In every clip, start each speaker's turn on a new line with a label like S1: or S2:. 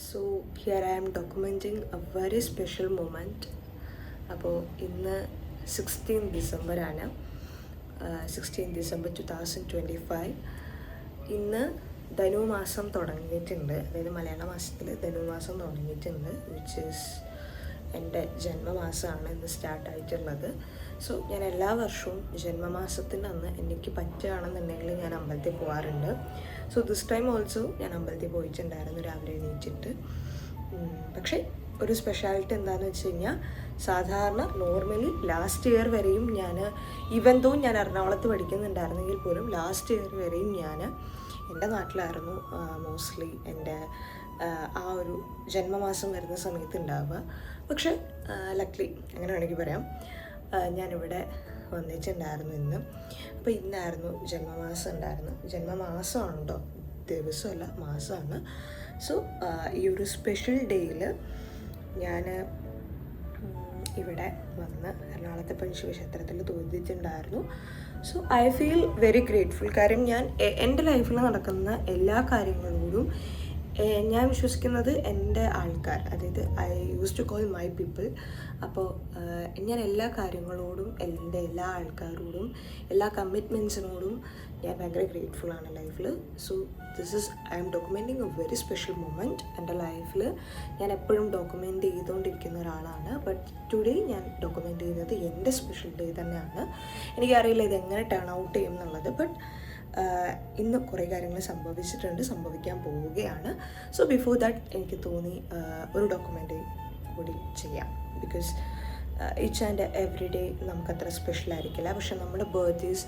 S1: So here I am documenting a very special moment. അപ്പോൾ ഇന്ന് 16 ഡിസംബറാണ്. 16 December 2025. ഇന്ന് ധനുമാസം തുടങ്ങിയിട്ടുണ്ട്. അതായത് മലയാള മാസത്തിൽ ധനുമാസം തുടങ്ങിയിട്ടുണ്ട്, വിച്ച് ഈസ് എൻ്റെ ജന്മമാസമാണ് ഇന്ന് സ്റ്റാർട്ടായിട്ടുള്ളത്. സോ ഞാൻ എല്ലാ വർഷവും ജന്മമാസത്തിൻ്റെ അന്ന് എനിക്ക് പറ്റുകയാണെന്നുണ്ടെങ്കിൽ ഞാൻ അമ്പലത്തിൽ പോകാറുണ്ട്. സോ ദിസ് ടൈം ഓൾസോ ഞാൻ അമ്പലത്തിൽ പോയിട്ടുണ്ടായിരുന്നു രാവിലെ എണീറ്റിട്ട്. പക്ഷേ ഒരു സ്പെഷ്യാലിറ്റി എന്താണെന്ന് വെച്ച് കഴിഞ്ഞാൽ, സാധാരണ നോർമലി ലാസ്റ്റ് ഇയർ വരെയും ഞാൻ, ഈവൻ ദോ ഞാൻ എറണാകുളത്ത് പഠിക്കുന്നുണ്ടായിരുന്നെങ്കിൽ പോലും ലാസ്റ്റ് ഇയർ വരെയും ഞാൻ എൻ്റെ നാട്ടിലായിരുന്നു മോസ്റ്റ്ലി എൻ്റെ ആ ഒരു ജന്മമാസം വരുന്ന സമയത്ത് ഉണ്ടാവുക. പക്ഷേ ലക്ലി അങ്ങനെ വേണമെങ്കിൽ പറയാം, ഞാനിവിടെ വന്നിട്ടുണ്ടായിരുന്നു ഇന്ന്. അപ്പോൾ ഇന്നായിരുന്നു ജന്മമാസം ഉണ്ടായിരുന്നു. ജന്മമാസമാണ് കേട്ടോ, ദിവസമല്ല, മാസമാണ്. സോ ഈ ഒരു സ്പെഷ്യൽ ഡേയിൽ ഞാൻ ഇവിടെ വന്ന് എറണാകുളത്തെ ശിവക്ഷേത്രത്തിൽ തോന്നിയിട്ടുണ്ടായിരുന്നു. So I feel very grateful. കാര്യം ഞാൻ എൻ്റെ ലൈഫിൽ നടക്കുന്ന എല്ലാ കാര്യങ്ങളോടും ഞാൻ വിശ്വസിക്കുന്നത് എൻ്റെ ആൾക്കാർ, അതായത് I use to call my people. അപ്പോൾ ഞാൻ എല്ലാ കാര്യങ്ങളോടും, എൻ്റെ എല്ലാ ആൾക്കാരോടും, എല്ലാ കമ്മിറ്റ്മെൻറ്റ്സിനോടും ഞാൻ ഭയങ്കര ഗ്രേറ്റ്ഫുൾ ആണ് ലൈഫിൽ. So I M documenting A very special moment എൻ്റെ ലൈഫിൽ. ഞാൻ എപ്പോഴും ഡോക്യുമെൻ്റ് ചെയ്തുകൊണ്ടിരിക്കുന്ന ഒരാളാണ്, ബട്ട് ടുഡേ ഞാൻ ഡോക്യുമെൻ്റ് ചെയ്യുന്നത് എൻ്റെ സ്പെഷ്യൽ ഡേ തന്നെയാണ്. എനിക്കറിയില്ല ഇതെങ്ങനെ ടേൺ ഔട്ട് ചെയ്യും എന്നുള്ളത്, ബട്ട് ഇന്ന് കുറേ കാര്യങ്ങൾ സംഭവിച്ചിട്ടുണ്ട്, സംഭവിക്കാൻ പോവുകയാണ്. സോ ബിഫോർ ദാറ്റ് എനിക്ക് തോന്നി ഒരു ഡോക്യുമെൻ്ററി കൂടി ചെയ്യാം. Because each and every day നമുക്കത്ര സ്പെഷ്യൽ ആയിരിക്കില്ല, പക്ഷെ നമ്മുടെ birthdays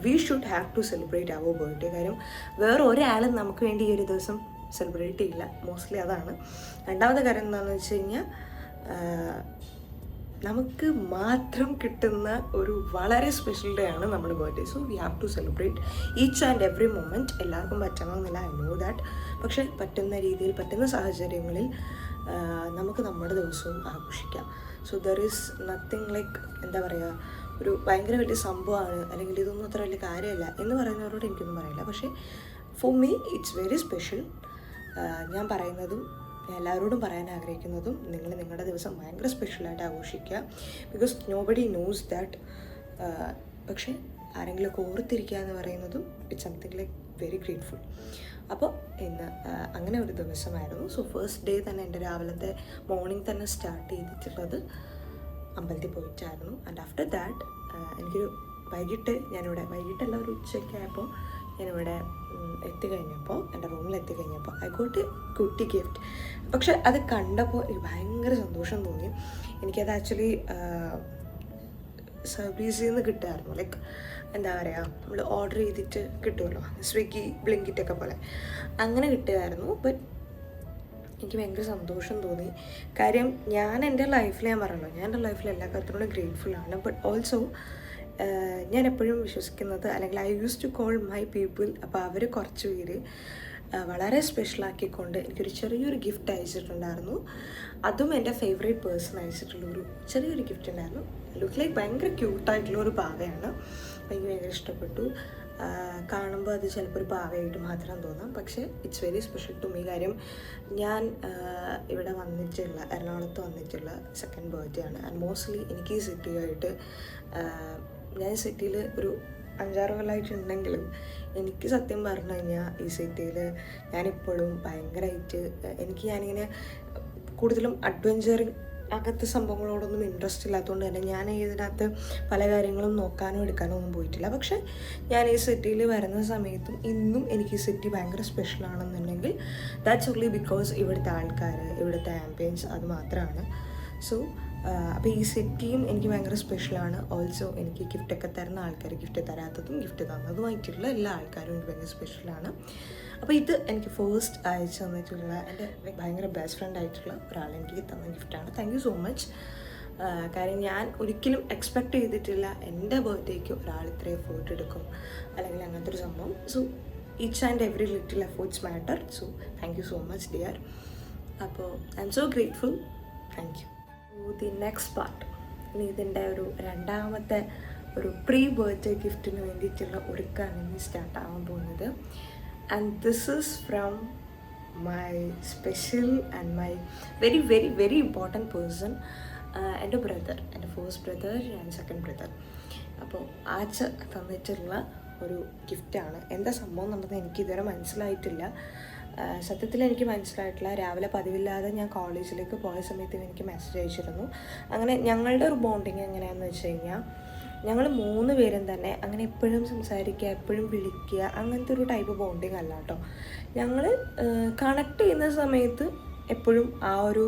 S1: we should have to celebrate our birthday. കാര്യം വേറെ ഒരാളും നമുക്ക് വേണ്ടി ഈ ഒരു ദിവസം സെലിബ്രേറ്റ് ചെയ്യില്ല, മോസ്റ്റ്ലി അതാണ്. രണ്ടാമത്തെ കാര്യം എന്താണെന്ന് വെച്ച് കഴിഞ്ഞാൽ, നമുക്ക് മാത്രം കിട്ടുന്ന ഒരു വളരെ സ്പെഷ്യൽ ഡേ ആണ് നമ്മുടെ birthday. So we have to celebrate each and every moment. എല്ലാവർക്കും പറ്റണമെന്നില്ല, ഐ നോ ദാറ്റ്. പക്ഷേ പറ്റുന്ന രീതിയിൽ, പറ്റുന്ന സാഹചര്യങ്ങളിൽ നമുക്ക് നമ്മുടെ ദിവസവും ആഘോഷിക്കാം. So there is nothing like, എന്താ പറയുക, ഒരു ഭയങ്കര വലിയ സംഭവമാണ് അല്ലെങ്കിൽ ഇതൊന്നും അത്ര വലിയ കാര്യമല്ല എന്ന് പറയുന്നവരോട് എനിക്കൊന്നും പറയില്ല. പക്ഷേ for me it's very special. ഞാൻ പറയുന്നതും എല്ലാവരോടും പറയാൻ ആഗ്രഹിക്കുന്നതും, നിങ്ങൾ നിങ്ങളുടെ ദിവസം ഭയങ്കര സ്പെഷ്യലായിട്ട് ആഘോഷിക്കുക. Because nobody knows that. പക്ഷേ ആരെങ്കിലുമൊക്കെ ഓർത്തിരിക്കുക എന്ന് പറയുന്നതും it's something like very grateful. അപ്പോൾ ഇന്ന് അങ്ങനെ ഒരു ദിവസമായിരുന്നു. സോ ഫസ്റ്റ് ഡേ തന്നെ എൻ്റെ രാവിലത്തെ മോർണിംഗ് തന്നെ സ്റ്റാർട്ട് ചെയ്തിട്ടുള്ളത് അമ്പലത്തിൽ പോയിട്ടായിരുന്നു. ആൻഡ് ആഫ്റ്റർ ദാറ്റ് എനിക്കൊരു വൈകിട്ടല്ല, ഒരു ഉച്ചയ്ക്കായപ്പോൾ ഞാനിവിടെ എത്തിക്കഴിഞ്ഞപ്പോൾ, എൻ്റെ റൂമിൽ എത്തിക്കഴിഞ്ഞപ്പോൾ ഐ ഗോട്ട് എ കുട്ടി ഗിഫ്റ്റ്. പക്ഷെ അത് കണ്ടപ്പോൾ എനിക്ക് ഭയങ്കര സന്തോഷം തോന്നി. എനിക്കത് ആക്ച്വലി സർവീസിൽ നിന്ന് കിട്ടുമായിരുന്നു. ലൈക്ക് എന്താ പറയുക, നമ്മൾ ഓർഡർ ചെയ്തിട്ട് കിട്ടുമല്ലോ, സ്വിഗ്ഗി ബ്ലിങ്കിറ്റൊക്കെ പോലെ, അങ്ങനെ കിട്ടുമായിരുന്നു. ബട്ട് എനിക്ക് ഭയങ്കര സന്തോഷം തോന്നി. കാര്യം ഞാൻ എൻ്റെ ലൈഫിൽ, ഞാൻ പറഞ്ഞല്ലോ, ഞാൻ എൻ്റെ ലൈഫിൽ എല്ലാ കാര്യത്തിനോടും ഗ്രേറ്റ്ഫുള്ളാണ്. ബട്ട് ഓൾസോ ഞാൻ എപ്പോഴും വിശ്വസിക്കുന്നത്, അല്ലെങ്കിൽ I use to call my people. അപ്പോൾ അവർ കുറച്ച് പേര് വളരെ സ്പെഷ്യലാക്കിക്കൊണ്ട് എനിക്കൊരു ചെറിയൊരു ഗിഫ്റ്റ് അയച്ചിട്ടുണ്ടായിരുന്നു. അതും എൻ്റെ ഫേവറേറ്റ് പേഴ്സൺ അയച്ചിട്ടുള്ളൊരു ചെറിയൊരു ഗിഫ്റ്റ് ഉണ്ടായിരുന്നു. ലുക്ക് ലൈക്ക് ഭയങ്കര ക്യൂട്ടായിട്ടുള്ളൊരു പാവയാണ്. അപ്പോൾ എനിക്ക് ഭയങ്കര ഇഷ്ടപ്പെട്ടു. കാണുമ്പോൾ അത് ചിലപ്പോൾ ഒരു പാവയായിട്ട് മാത്രം തോന്നാം, പക്ഷേ it's very special to me. കാര്യം ഞാൻ ഇവിടെ വന്നിട്ടുള്ള, എറണാകുളത്ത് വന്നിട്ടുള്ള സെക്കൻഡ് ബർത്ത്ഡേ ആണ്. ആൻഡ് മോസ്റ്റ്ലി എനിക്ക് ഈ സിറ്റിയായിട്ട്, ഞാൻ സിറ്റിയിൽ ഒരു 5-6 കൊല്ലമായിട്ടുണ്ടെങ്കിലും എനിക്ക് സത്യം പറഞ്ഞു കഴിഞ്ഞാൽ ഈ സിറ്റിയിൽ ഞാനിപ്പോഴും ഭയങ്കരമായിട്ട് ഞാനിങ്ങനെ കൂടുതലും അഡ്വഞ്ചറിങ് അങ്ങനത്തെ സംഭവങ്ങളോടൊന്നും ഇൻട്രസ്റ്റ് ഇല്ലാത്തതുകൊണ്ട് തന്നെ ഞാൻ ഇതിനകത്ത് പല കാര്യങ്ങളും നോക്കാനോ എടുക്കാനോ ഒന്നും പോയിട്ടില്ല. പക്ഷേ ഞാൻ ഈ സിറ്റിയിൽ വരുന്ന സമയത്തും ഇന്നും എനിക്ക് ഈ സിറ്റി ഭയങ്കര സ്പെഷ്യലാണെന്നുണ്ടെങ്കിൽ ദാറ്റ്സ് ഓൺലി ബിക്കോസ് ഇവിടുത്തെ ആൾക്കാർ, ഇവിടുത്തെ ആംബിയൻസ്, അത് മാത്രമാണ്. സോ അപ്പോൾ ഈ സിറ്റിയും എനിക്ക് ഭയങ്കര സ്പെഷ്യലാണ്. ഓൾസോ എനിക്ക് ഗിഫ്റ്റൊക്കെ തരുന്ന ആൾക്കാർ, ഗിഫ്റ്റ് തരാത്തതും ഗിഫ്റ്റ് തന്നതുമായിട്ടുള്ള എല്ലാ ആൾക്കാരും എനിക്ക് ഭയങ്കര സ്പെഷ്യലാണ്. അപ്പോൾ ഇത് എനിക്ക് ഫസ്റ്റ് അയച്ചു തന്നിട്ടുള്ള എൻ്റെ ഭയങ്കര ബെസ്റ്റ് ഫ്രണ്ട് ആയിട്ടുള്ള ഒരാൾ എനിക്ക് തന്ന ഗിഫ്റ്റാണ്. Thank you so much. കാര്യം ഞാൻ ഒരിക്കലും എക്സ്പെക്റ്റ് ചെയ്തിട്ടില്ല എൻ്റെ ബർത്ത്ഡേക്ക് ഒരാൾ ഇത്രയും എഫേർട്ട് എടുക്കും അല്ലെങ്കിൽ അങ്ങനത്തെ ഒരു സംഭവം. So each and every little efforts matter. So thank you so much dear. അപ്പോൾ I am so grateful. Thank you. The next part, ഇനി ഇതിൻ്റെ ഒരു രണ്ടാമത്തെ ഒരു പ്രീ ബർത്ത്ഡേ ഗിഫ്റ്റിന് വേണ്ടിയിട്ടുള്ള ഒരുക്കാണ് ഇനി സ്റ്റാർട്ട് ആവാൻ പോകുന്നത്. And this is from my special and my very very very important person, എൻ്റെ ബ്രദർ, എൻ്റെ first brother and second brother. അപ്പോൾ ആച്ച തന്നിട്ടുള്ള ഒരു ഗിഫ്റ്റാണ്. എന്താ സംഭവം എന്നുള്ളത് എനിക്ക് ഇതുവരെ മനസ്സിലായിട്ടില്ല. സത്യത്തിൽ എനിക്ക് മനസ്സിലായിട്ടില്ല. രാവിലെ പതിവില്ലാതെ ഞാൻ കോളേജിലേക്ക് പോയ സമയത്ത് എനിക്ക് മെസ്സേജ് അയച്ചിരുന്നു. അങ്ങനെ ഞങ്ങളുടെ ഒരു ബോണ്ടിങ് എങ്ങനെയാണെന്ന് വെച്ച് കഴിഞ്ഞാൽ, ഞങ്ങൾ 3 പേരും തന്നെ അങ്ങനെ എപ്പോഴും സംസാരിക്കുക, എപ്പോഴും വിളിക്കുക, അങ്ങനത്തെ ഒരു ടൈപ്പ് ബോണ്ടിങ് അല്ല കേട്ടോ. ഞങ്ങൾ കണക്ട് ചെയ്യുന്ന സമയത്ത് എപ്പോഴും ആ ഒരു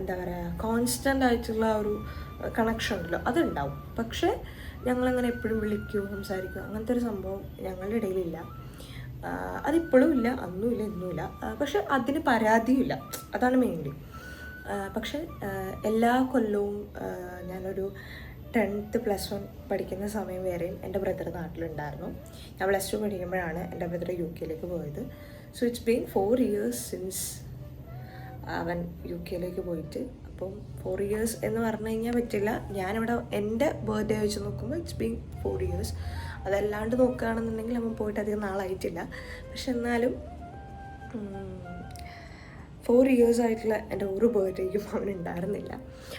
S1: എന്താ പറയുക, കോൺസ്റ്റൻ്റ് ആയിട്ടുള്ള ഒരു കണക്ഷൻ ഉണ്ടല്ലോ, അതുണ്ടാവും. പക്ഷേ ഞങ്ങളങ്ങനെ എപ്പോഴും വിളിക്കുകയോ സംസാരിക്കുകയോ അങ്ങനത്തെ ഒരു സംഭവം ഞങ്ങളുടെ ഇടയിലില്ല. അതിപ്പോഴും ഇല്ല, അന്നുമില്ല, ഇന്നുമില്ല. പക്ഷെ അതിന് പരാതിയില്ല, അതാണ് മെയിൻലി. പക്ഷെ എല്ലാ കൊല്ലവും ഞാനൊരു 10th +1 പഠിക്കുന്ന സമയം വരെയും എൻ്റെ ബ്രദർ നാട്ടിലുണ്ടായിരുന്നു. ഞാൻ +2 പഠിക്കുമ്പോഴാണ് എൻ്റെ ബ്രദർ UK പോയത്. So it's been 4 years since അവൻ UK പോയിട്ട്. അപ്പം 4 years എന്ന് പറഞ്ഞു കഴിഞ്ഞാൽ പറ്റില്ല. ഞാനിവിടെ എൻ്റെ ബർത്ത്ഡേ വെച്ച് നോക്കുമ്പോൾ ഇറ്റ്സ് ബീൻ 4 years. അതല്ലാണ്ട് നോക്കുകയാണെന്നുണ്ടെങ്കിൽ അവൻ പോയിട്ട് അധികം നാളായിട്ടില്ല. പക്ഷെ എന്നാലും 4 years ആയിട്ടുള്ള എൻ്റെ ഒരു ബർത്ത്ഡേക്കും അവൻ ഉണ്ടായിരുന്നില്ല.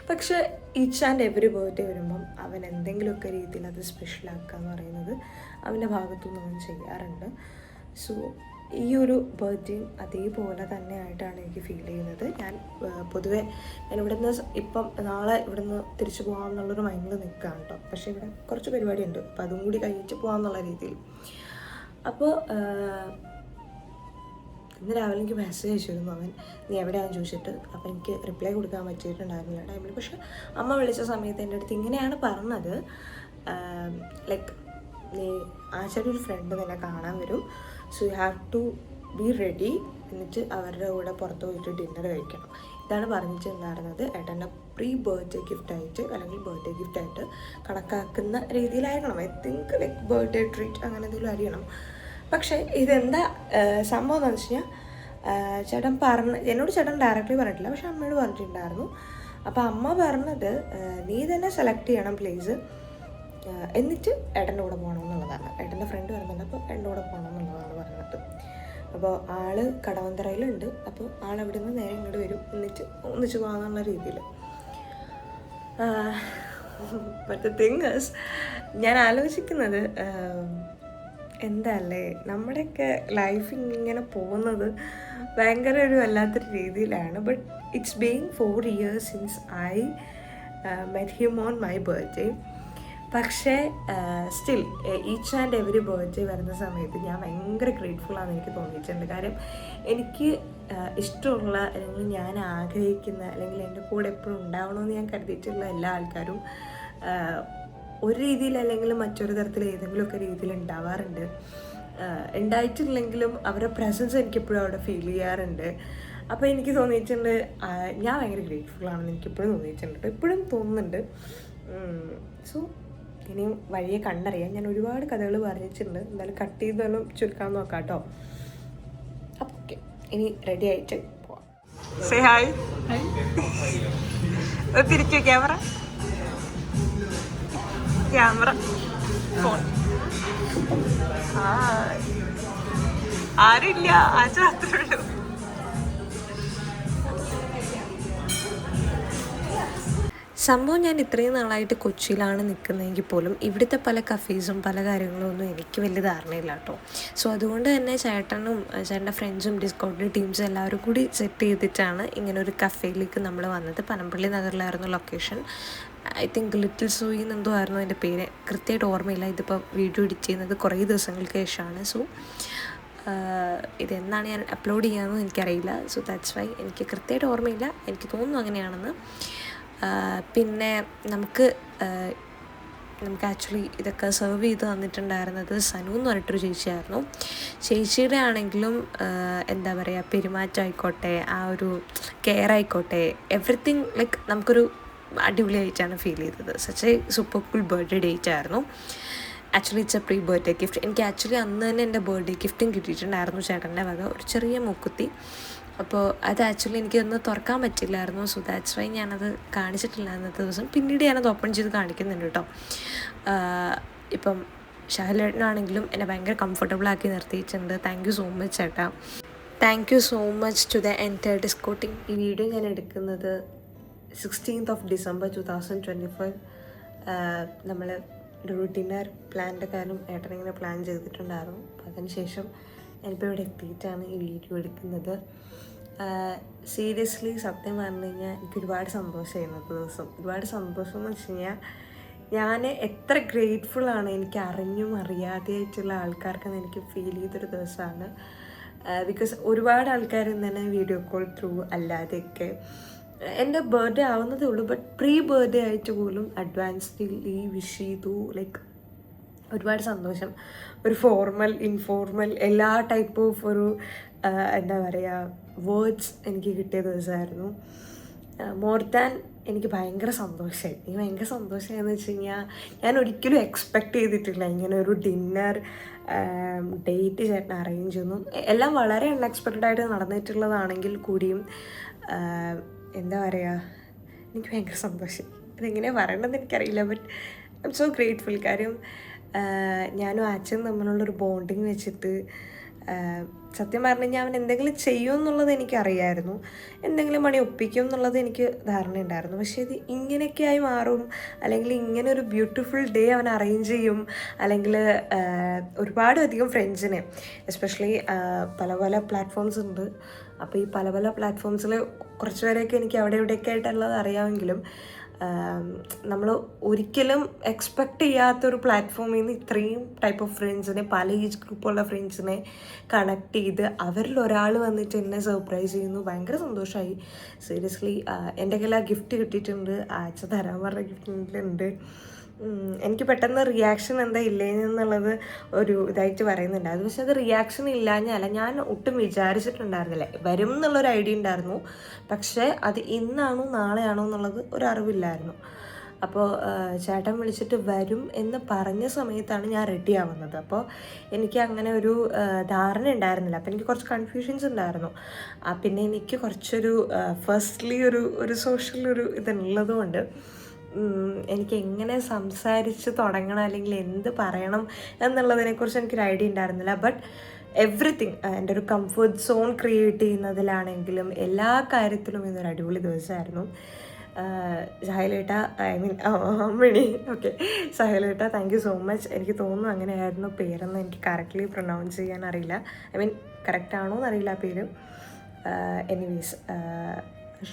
S1: പക്ഷേ ഈച്ച് ആൻഡ് എവറി ബർത്ത്ഡേ വരുമ്പം അവൻ എന്തെങ്കിലുമൊക്കെ രീതിയിൽ അത് സ്പെഷ്യലാക്കുക എന്ന് പറയുന്നത് അവൻ്റെ ഭാഗത്തുനിന്ന് അവൻ ചെയ്യാറുണ്ട്. സോ ഈ ഒരു ബർത്ത്ഡേയും അതേപോലെ തന്നെ ആയിട്ടാണ് എനിക്ക് ഫീൽ ചെയ്യുന്നത്. ഞാൻ പൊതുവേ ഞാൻ ഇവിടുന്ന് ഇപ്പം നാളെ ഇവിടുന്ന് തിരിച്ചു പോകാമെന്നുള്ളൊരു മൈൻഡിൽ നിൽക്കുകയാണ് കേട്ടോ. പക്ഷേ ഇവിടെ കുറച്ച് പരിപാടിയുണ്ട്, അപ്പോൾ അതും കൂടി കഴിഞ്ഞിട്ട് പോകാമെന്നുള്ള രീതിയിൽ. അപ്പോൾ ഇന്ന് രാവിലെ എനിക്ക് മെസ്സേജ് അയച്ചിരുന്നു അവൻ, നീ എവിടെയാണെന്ന് ചോദിച്ചിട്ട്. അപ്പോൾ എനിക്ക് റിപ്ലൈ കൊടുക്കാൻ പറ്റിയിട്ടുണ്ടായിരുന്നില്ല ടൈമിൽ. പക്ഷെ അമ്മ വിളിച്ച സമയത്ത് എൻ്റെ അടുത്ത് ഇങ്ങനെയാണ് പറഞ്ഞത്, ലൈക്ക് നീ ആച്ചയുടെ ഒരു ഫ്രണ്ട് നിന്നെ കാണാൻ വരും, so you have to be ready, എന്നിട്ട് അവരുടെ കൂടെ പുറത്ത് പോയിട്ട് ഡിന്നർ കഴിക്കണം. ഇതാണ് പറഞ്ഞിട്ടുണ്ടായിരുന്നത്. ഏട്ടൻ്റെ പ്രീ ബർത്ത്ഡേ ഗിഫ്റ്റായിട്ട് അല്ലെങ്കിൽ ബർത്ത്ഡേ ഗിഫ്റ്റായിട്ട് കണക്കാക്കുന്ന രീതിയിലായിരിക്കണം. I think like birthday treat അങ്ങനെ എന്തെങ്കിലും അറിയണം. പക്ഷേ ഇതെന്താ സംഭവം എന്ന് വെച്ച് കഴിഞ്ഞാൽ, ചേട്ടൻ എന്നോട് ചേട്ടൻ ഡയറക്റ്റ്ലി പറഞ്ഞിട്ടില്ല, പക്ഷെ അമ്മയോട് പറഞ്ഞിട്ടുണ്ടായിരുന്നു. അപ്പോൾ അമ്മ പറഞ്ഞത് നീ തന്നെ സെലക്ട് ചെയ്യണം പ്ലേസ്, എന്നിട്ട് ഏട്ടൻ്റെ കൂടെ പോകണം എന്നുള്ളതാണ്. ഏട്ടൻ്റെ ഫ്രണ്ട് വരുന്നുണ്ട്, അപ്പോൾ എൻ്റെ കൂടെ പോകണം എന്നുള്ളതാണ് പറഞ്ഞത്. അപ്പോൾ ആൾ കടവന്തറയിലുണ്ട്, അപ്പോൾ ആളവിടെ നിന്ന് നേരെ ഇങ്ങോട്ട് വരും, ഒന്നിച്ച് പോകാമെന്നുള്ള രീതിയിൽ. ബട്ട് ദ തിങ് ഈസ്, ഞാൻ ആലോചിക്കുന്നത് എന്താ അല്ലേ, നമ്മുടെയൊക്കെ ലൈഫ് ഇങ്ങനെ പോകുന്നത് ഭയങ്കര ഒരു വല്ലാത്തൊരു രീതിയിലാണ്. But it's being 4 years since I met him on my birthday. പക്ഷേ still each and every birthday വരുന്ന സമയത്ത് ഞാൻ ഭയങ്കര ഗ്രേറ്റ്ഫുള്ളാണെന്ന് എനിക്ക് തോന്നിയിട്ടുണ്ട്. കാര്യം എനിക്ക് ഇഷ്ടമുള്ള അല്ലെങ്കിൽ ഞാൻ ആഗ്രഹിക്കുന്ന അല്ലെങ്കിൽ എൻ്റെ കൂടെ എപ്പോഴും ഉണ്ടാവണമെന്ന് ഞാൻ കരുതിയിട്ടുള്ള എല്ലാ ആൾക്കാരും ഒരു രീതിയിൽ അല്ലെങ്കിൽ മറ്റൊരു തരത്തിൽ ഏതെങ്കിലുമൊക്കെ രീതിയിൽ ഉണ്ടാവാറുണ്ട്. ഉണ്ടായിട്ടില്ലെങ്കിലും അവരുടെ പ്രസൻസ് എനിക്കെപ്പോഴും അവിടെ ഫീൽ ചെയ്യാറുണ്ട്. അപ്പോൾ എനിക്ക് തോന്നിയിട്ടുണ്ട് ഞാൻ ഭയങ്കര ഗ്രേറ്റ്ഫുള്ളാണെന്ന് എനിക്കെപ്പോഴും തോന്നിയിട്ടുണ്ട്, എപ്പോഴും തോന്നുന്നുണ്ട്. സോ ഇനിയും വഴിയെ കണ്ടറിയാം. ഞാൻ ഒരുപാട് കഥകൾ പറഞ്ഞിട്ടുണ്ട്, എന്തായാലും കട്ട് ചെയ്താലും ചുരുക്കാൻ നോക്കാം കേട്ടോ. അപ്പോൾ ഓക്കെ, ഇനി റെഡി ആയിട്ട് പോവാം. Say hi. തിരിച്ചു ക്യാമറ ഫോൺ. ആരില്ല, ആച്ച മാത്രമേ ഉള്ളൂ. സംഭവം ഞാൻ ഇത്രയും നാളായിട്ട് കൊച്ചിയിലാണ് നിൽക്കുന്നതെങ്കിൽ പോലും ഇവിടുത്തെ പല കഫേസും പല കാര്യങ്ങളും ഒന്നും എനിക്ക് വലിയ ധാരണയില്ല കേട്ടോ. സോ അതുകൊണ്ട് തന്നെ ചേട്ടനും ചേട്ടൻ്റെ ഫ്രണ്ട്സും ഡിസ്കൗണ്ട് ടീംസും എല്ലാവരും കൂടി സെറ്റ് ചെയ്തിട്ടാണ് ഇങ്ങനെ ഒരു കഫേയിലേക്ക് നമ്മൾ വന്നത്. പനമ്പള്ളി നഗറിലായിരുന്നു ലൊക്കേഷൻ. ഐ തിങ്ക് ലിറ്റിൽ സോയി എന്നെന്തോ ആയിരുന്നു അതിൻ്റെ പേര്, കൃത്യമായിട്ട് ഓർമ്മയില്ല. ഇതിപ്പോൾ വീഡിയോ എഡിറ്റ് ചെയ്യുന്നത് കുറേ ദിവസങ്ങൾക്ക് ശേഷമാണ്. സോ ഇതെന്താണ് ഞാൻ അപ്ലോഡ് ചെയ്യാമെന്ന് എനിക്കറിയില്ല. സോ ദാറ്റ്സ് വൈ എനിക്ക് കൃത്യമായിട്ട് ഓർമ്മയില്ല, എനിക്ക് തോന്നുന്നു അങ്ങനെയാണെന്ന്. പിന്നെ നമുക്ക് ആക്ച്വലി ഇതൊക്കെ സെർവ് ചെയ്ത് തന്നിട്ടുണ്ടായിരുന്നത് സനു എന്ന് പറഞ്ഞിട്ടൊരു ചേച്ചിയായിരുന്നു. ചേച്ചിയുടെ ആണെങ്കിലും എന്താ പറയുക, പെരുമാറ്റമായിക്കോട്ടെ, ആ ഒരു കെയർ ആയിക്കോട്ടെ, എവറിത്തിങ് ലൈക്ക് നമുക്കൊരു അടിപൊളിയായിട്ടാണ് ഫീൽ ചെയ്തത്. Such a super cool birthday date ആയിരുന്നു. Actually it's a pre birthday gift. എനിക്ക് ആക്ച്വലി അന്ന് തന്നെ എൻ്റെ ബർത്ത്ഡേ ഗിഫ്റ്റും കിട്ടിയിട്ടുണ്ടായിരുന്നു ചേട്ടൻ്റെ വക, ഒരു ചെറിയ മൂക്കുത്തി. അപ്പോൾ അത് ആക്ച്വലി എനിക്കൊന്ന് തുറക്കാൻ പറ്റില്ലായിരുന്നു. സോ ദാറ്റ്സ് വൈ ഞാനത് കാണിച്ചിട്ടില്ല അന്നത്തെ ദിവസം. പിന്നീട് ഞാനത് ഓപ്പൺ ചെയ്ത് കാണിക്കുന്നുണ്ട് കേട്ടോ. ഇപ്പം ഷാഹിലേട്ടനാണെങ്കിലും എന്നെ ഭയങ്കര കംഫർട്ടബിളാക്കി നിർത്തിയിട്ടുണ്ട്. താങ്ക് യു സോ മച്ച് ചേട്ടാ. Thank you so much to the entire disco team. ഈ വീഡിയോ ഞാൻ എടുക്കുന്നത് 16th of December 2025. നമ്മൾ ഒരു ഡിന്നർ പ്ലാൻ്റെ കാര്യം ഏട്ടനിങ്ങനെ പ്ലാൻ ചെയ്തിട്ടുണ്ടായിരുന്നു. അപ്പോൾ അതിനുശേഷം ഞാനിപ്പോൾ ഇവിടെ എത്തിയിട്ടാണ് ഈ വീഡിയോ എടുക്കുന്നത്. സീരിയസ്ലി സത്യം പറഞ്ഞു കഴിഞ്ഞാൽ എനിക്ക് ഒരുപാട് സന്തോഷമായി ഇന്നത്തെ ദിവസം. ഒരുപാട് സന്തോഷം എന്ന് വെച്ച് കഴിഞ്ഞാൽ ഞാൻ എത്ര ഗ്രേറ്റ്ഫുള്ളാണ് എനിക്ക് അറിഞ്ഞും അറിയാതെയായിട്ടുള്ള ആൾക്കാർക്കെന്ന് എനിക്ക് ഫീൽ ചെയ്തൊരു ദിവസമാണ്. ബിക്കോസ് ഒരുപാട് ആൾക്കാർ തന്നെ വീഡിയോ കോൾ ത്രൂ അല്ലാതെയൊക്കെ എൻ്റെ ബർത്ത്ഡേ ആവുന്നതേ ഉള്ളൂ, ബട്ട് പ്രീ ബർത്ത്ഡേ ആയിട്ട് പോലും അഡ്വാൻസ്ഡ്ലി വിഷ് ചെയ്തു. ലൈക്ക് ഒരുപാട് സന്തോഷം. ഒരു ഫോർമൽ ഇൻഫോർമൽ എല്ലാ ടൈപ്പ് ഓഫ് ഒരു എന്താ പറയുക വേർഡ്സ് എനിക്ക് കിട്ടിയ ദിവസമായിരുന്നു. മോർ ദാൻ എനിക്ക് ഭയങ്കര സന്തോഷമായി. എനിക്ക് ഭയങ്കര സന്തോഷമായെന്ന് വെച്ച് കഴിഞ്ഞാൽ ഞാൻ ഒരിക്കലും എക്സ്പെക്റ്റ് ചെയ്തിട്ടില്ല ഇങ്ങനെ ഒരു ഡിന്നർ ഡേറ്റ് ചേട്ടൻ അറേഞ്ച് ചെയ്യുന്നു. എല്ലാം വളരെ അൺഎക്സ്പെക്റ്റഡ് ആയിട്ട് നടന്നിട്ടുള്ളതാണെങ്കിൽ കൂടിയും എന്താ പറയുക എനിക്ക് ഭയങ്കര സന്തോഷം. ഇതെങ്ങനെയാണ് പറയണമെന്ന് എനിക്കറിയില്ല, but I am so grateful. കാര്യം ഞാനും അച്ഛനും തമ്മിലുള്ളൊരു ബോണ്ടിങ് വെച്ചിട്ട് സത്യം പറഞ്ഞു കഴിഞ്ഞാൽ അവൻ എന്തെങ്കിലും ചെയ്യും എന്നുള്ളത് എനിക്കറിയായിരുന്നു, എന്തെങ്കിലും പണി ഒപ്പിക്കും എന്നുള്ളത് എനിക്ക് ധാരണയുണ്ടായിരുന്നു. പക്ഷേ ഇത് ഇങ്ങനെയൊക്കെയായി മാറും, അല്ലെങ്കിൽ ഇങ്ങനെ ഒരു ബ്യൂട്ടിഫുൾ ഡേ അവൻ അറേഞ്ച് ചെയ്യും, അല്ലെങ്കിൽ ഒരുപാട് അധികം ഫ്രണ്ട്സിനെ എസ്പെഷ്യലി പല പല പ്ലാറ്റ്ഫോംസ് ഉണ്ട്. അപ്പോൾ ഈ പല പല പ്ലാറ്റ്ഫോംസിൽ കുറച്ച് പേരെയൊക്കെ എനിക്ക് അവിടെ ഇവിടെയൊക്കെ ആയിട്ടുള്ളത് അറിയാമെങ്കിലും നമ്മൾ ഒരിക്കലും എക്സ്പെക്റ്റ് ചെയ്യാത്തൊരു പ്ലാറ്റ്ഫോമിൽ നിന്ന് ഇത്രയും ടൈപ്പ് ഓഫ് ഫ്രണ്ട്സിനെ, പല ഏജ് ഗ്രൂപ്പുള്ള ഫ്രണ്ട്സിനെ കണക്ട് ചെയ്ത് അവരിൽ ഒരാൾ വന്നിട്ട് എന്നെ സർപ്രൈസ് ചെയ്യുന്നു. ഭയങ്കര സന്തോഷമായി സീരിയസ്ലി. എൻ്റെ കയ്യിൽ ആ ഗിഫ്റ്റ് കിട്ടിയിട്ടുണ്ട്, ആഴ്ച തരാൻ പറഞ്ഞ ഗിഫ്റ്റ്. എനിക്ക് പെട്ടെന്ന് റിയാക്ഷൻ എന്താ ഇല്ലേന്നുള്ളത് ഒരു ഇതായിട്ട് പറയുന്നുണ്ട്. അത് പക്ഷെ അത് റിയാക്ഷൻ ഇല്ലാഞ്ഞല്ല, ഞാൻ ഒട്ടും വിചാരിച്ചിട്ടുണ്ടായിരുന്നില്ല. വരും എന്നുള്ളൊരു ഐഡിയ ഉണ്ടായിരുന്നു, പക്ഷേ അത് ഇന്നാണോ നാളെയാണോ എന്നുള്ളത് ഒരറിവില്ലായിരുന്നു. അപ്പോൾ ചേട്ടൻ വിളിച്ചിട്ട് വരും എന്ന് പറഞ്ഞ സമയത്താണ് ഞാൻ റെഡി ആവുന്നത്. അപ്പോൾ എനിക്ക് അങ്ങനെ ഒരു ധാരണ ഉണ്ടായിരുന്നില്ല. അപ്പോൾ എനിക്ക് കുറച്ച് കൺഫ്യൂഷൻസ് ഉണ്ടായിരുന്നു. പിന്നെ എനിക്ക് കുറച്ചൊരു ഫസ്റ്റ്ലി ഒരു സോഷ്യൽ ഒരു ഇതുള്ളതുകൊണ്ട് എനിക്ക് എങ്ങനെ സംസാരിച്ച് തുടങ്ങണം അല്ലെങ്കിൽ എന്ത് പറയണം എന്നുള്ളതിനെക്കുറിച്ച് എനിക്കൊരു ഐഡിയ ഉണ്ടായിരുന്നില്ല. ബട്ട് എവ്രിതിങ് എൻ്റെ ഒരു കംഫർട്ട് സോൺ ക്രിയേറ്റ് ചെയ്യുന്നതിലാണെങ്കിലും എല്ലാ കാര്യത്തിലും ഇതൊരു അടിപൊളി ദിവസമായിരുന്നു. സഹലേട്ട, ഐ മീൻ മിണി, ഓക്കെ, സഹലേട്ട, താങ്ക് യു സോ മച്ച്. എനിക്ക് തോന്നുന്നു അങ്ങനെയായിരുന്നു പേരെന്ന്. എനിക്ക് കറക്റ്റ്ലി പ്രൊനൗൺസ് ചെയ്യാൻ അറിയില്ല, ഐ മീൻ കറക്റ്റ് ആണോ എന്നറിയില്ല ആ പേര്. എനിവേസ്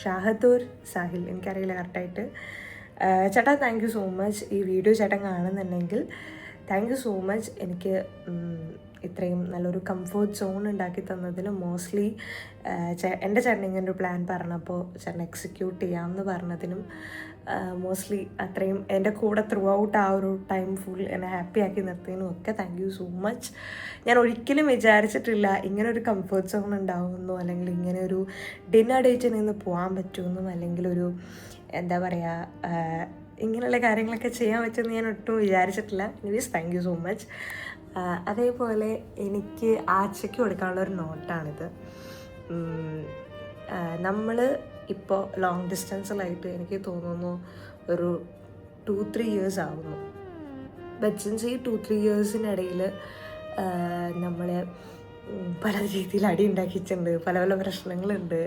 S1: ഷാഹദൂർ സാഹിൽ, എനിക്കറിയില്ല കറക്റ്റായിട്ട്. ചേട്ടാ താങ്ക് യു സോ മച്ച്. ഈ വീഡിയോ ചേട്ടൻ കാണുന്നുണ്ടെങ്കിൽ താങ്ക് യു സോ മച്ച്. എനിക്ക് ഇത്രയും നല്ലൊരു കംഫർട്ട് സോൺ ഉണ്ടാക്കി തന്നതിന് മോസ്റ്റ്ലി എൻ്റെ ചേട്ടൻ ഇങ്ങനെ ഒരു പ്ലാൻ പറഞ്ഞപ്പോൾ ചേട്ടൻ എക്സിക്യൂട്ട് ചെയ്യാമെന്ന് പറഞ്ഞതിനും മോസ്റ്റ്ലി അത്രയും എൻ്റെ കൂടെ ത്രൂ ഔട്ട് ആ ഒരു ടൈം ഫുൾ എന്നെ ഹാപ്പി ആക്കി നിർത്തിയതിനും ഒക്കെ താങ്ക് യു സോ മച്ച്. ഞാൻ ഒരിക്കലും വിചാരിച്ചിട്ടില്ല ഇങ്ങനൊരു കംഫർട്ട് സോൺ ഉണ്ടാവുമെന്നോ, അല്ലെങ്കിൽ ഇങ്ങനെ ഒരു ഡിന്നർ ഡേറ്റിൽ നിന്ന് പോകാൻ പറ്റുമെന്നും, അല്ലെങ്കിൽ ഒരു എന്താ പറയുക ഇങ്ങനെയുള്ള കാര്യങ്ങളൊക്കെ ചെയ്യാൻ പറ്റുമെന്ന് ഞാൻ ഒട്ടും വിചാരിച്ചിട്ടില്ല. Anyways thank you so much. അതേപോലെ എനിക്ക് ആച്ചയ്ക്ക് കൊടുക്കാനുള്ളൊരു നോട്ടാണിത്. നമ്മൾ ഇപ്പോൾ ലോങ് ഡിസ്റ്റൻസിലായിട്ട് എനിക്ക് തോന്നുന്നു ഒരു 2-3 years ആവുന്നു. ബട്ട് സിൻസ് ഈ 2-3 yearsനിടയിൽ നമ്മൾ പല രീതിയിൽ അടി ഉണ്ടാക്കിയിട്ടുണ്ട്, പല പല പ്രശ്നങ്ങളുണ്ട്.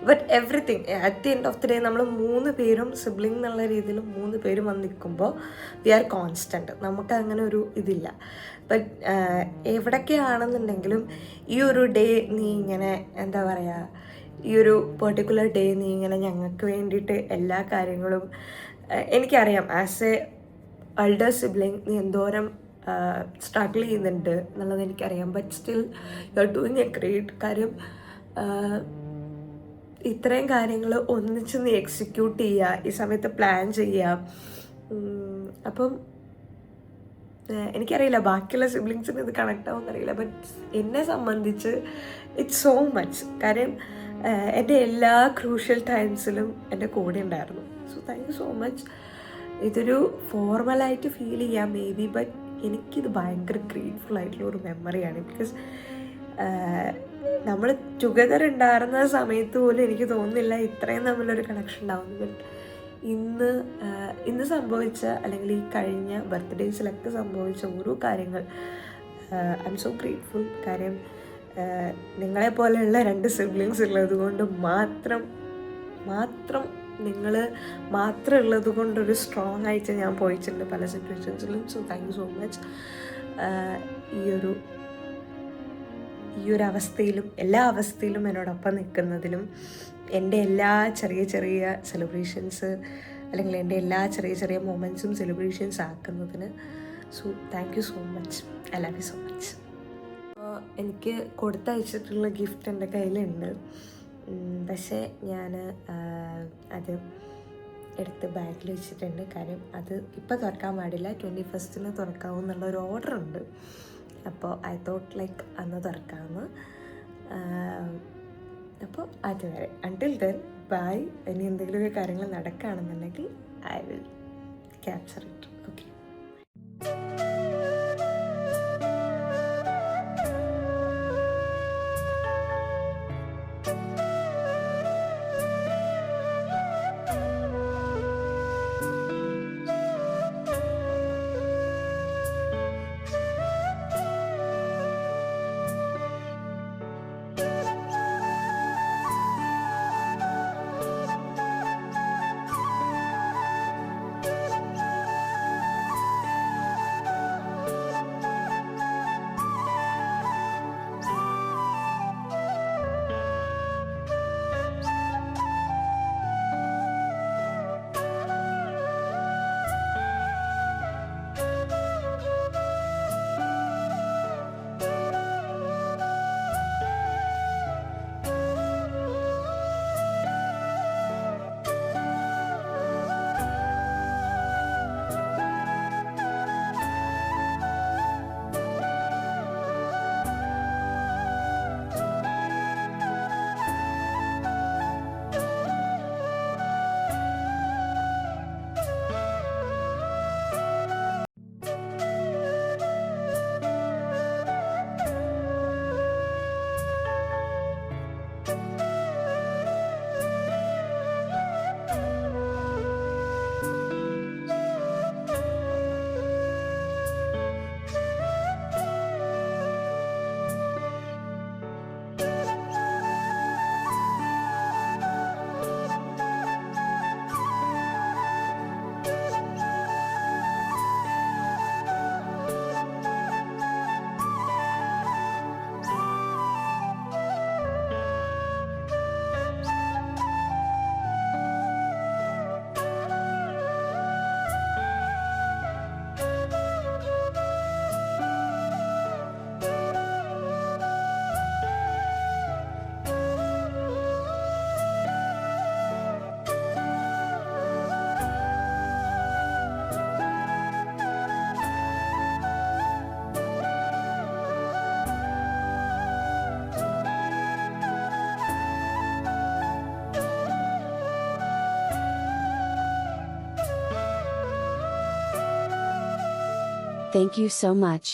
S1: But everything at the end of the day നമ്മൾ 3 പേരും സിബ്ലിംഗ് എന്നുള്ള രീതിയിൽ 3 പേരും വന്ന് നിൽക്കുമ്പോൾ വി ആർ കോൺസ്റ്റൻറ്റ്. നമുക്ക് അങ്ങനെ ഒരു ഇതില്ല. ബട്ട് എവിടൊക്കെയാണെന്നുണ്ടെങ്കിലും ഈ ഒരു ഡേ നീ ഇങ്ങനെ എന്താ പറയുക, ഈ ഒരു പെർട്ടിക്കുലർ ഡേ നീ ഇങ്ങനെ ഞങ്ങൾക്ക് വേണ്ടിയിട്ട് എല്ലാ കാര്യങ്ങളും, എനിക്കറിയാം ആസ് എ എൽഡർ സിബ്ലിംഗ് നീ എന്തോരം സ്ട്രഗിൾ ചെയ്യുന്നുണ്ട് എന്നുള്ളത് എനിക്കറിയാം. But still you are doing A great. കാര്യം ഇത്രയും കാര്യങ്ങൾ ഒന്നിച്ച് നീ എക്സിക്യൂട്ട് ചെയ്യുക, ഈ സമയത്ത് പ്ലാൻ ചെയ്യുക. അപ്പം എനിക്കറിയില്ല ബാക്കിയുള്ള സിബ്ലിങ്സിന് ഇത് കണക്ട് ആവുമെന്നറിയില്ല, ബട്ട് എന്നെ സംബന്ധിച്ച് ഇറ്റ്സ് സോ മച്ച്. കാര്യം എൻ്റെ എല്ലാ ക്രൂഷ്യൽ ടൈംസിലും എൻ്റെ കൂടെ ഉണ്ടായിരുന്നു. So thank you so much. ഇതൊരു ഫോർമലായിട്ട് ഫീൽ ചെയ്യാം മേ ബി, ബട്ട് എനിക്കിത് ഭയങ്കര ഗ്രേറ്റ്ഫുൾ ആയിട്ടുള്ള ഒരു മെമ്മറിയാണ്. ബിക്കോസ് നമ്മൾ ടുഗദർ ഉണ്ടായിരുന്ന സമയത്ത് പോലും എനിക്ക് തോന്നുന്നില്ല ഇത്രയും തമ്മിലൊരു കണക്ഷൻ ഉണ്ടാവുന്നു. ബട്ട് ഇന്ന് സംഭവിച്ച, അല്ലെങ്കിൽ ഈ കഴിഞ്ഞ ബർത്ത്ഡേസിലൊക്കെ സംഭവിച്ച ഓരോ കാര്യങ്ങൾ ഐ എം സോ ഗ്രേറ്റ്ഫുൾ. കാര്യം നിങ്ങളെപ്പോലെയുള്ള 2 സിബ്ലിങ്സ് ഉള്ളത് കൊണ്ട് മാത്രം നിങ്ങൾ മാത്രം ഉള്ളത് കൊണ്ടൊരു സ്ട്രോങ് ആയിട്ട് ഞാൻ പോയിട്ടുണ്ട് പല സിറ്റുവേഷൻസിലും. So thank you so much. ഈ ഒരു അവസ്ഥയിലും എല്ലാ അവസ്ഥയിലും എന്നോടൊപ്പം നിൽക്കുന്നതിലും എൻ്റെ എല്ലാ ചെറിയ ചെറിയ സെലിബ്രേഷൻസ് അല്ലെങ്കിൽ എൻ്റെ എല്ലാ ചെറിയ ചെറിയ മൊമെൻറ്റ്സും സെലിബ്രേഷൻസ് ആക്കുന്നതിന്. So thank you so much. I love you so much. എനിക്ക് കൊടുത്തയച്ചിട്ടുള്ള ഗിഫ്റ്റ് എൻ്റെ കയ്യിലുണ്ട്. പക്ഷേ ഞാൻ അത് എടുത്ത് ബാഗിൽ വെച്ചിട്ടുണ്ട്. കാര്യം അത് ഇപ്പോൾ തുറക്കാൻ പാടില്ല, 21st തുറക്കാവും എന്നുള്ളൊരു ഓർഡർ ഉണ്ട്. അപ്പോൾ ഐ തോട്ട് ലൈക്ക് അന്ന് തുറക്കാമെന്ന്. അപ്പോൾ അതുവരെ അണ്ടിൽ ദെൻ ബൈ. ഇനി എന്തെങ്കിലുമൊക്കെ കാര്യങ്ങൾ നടക്കുകയാണെന്നുണ്ടെങ്കിൽ I will capture it. Okay.
S2: Thank you so much.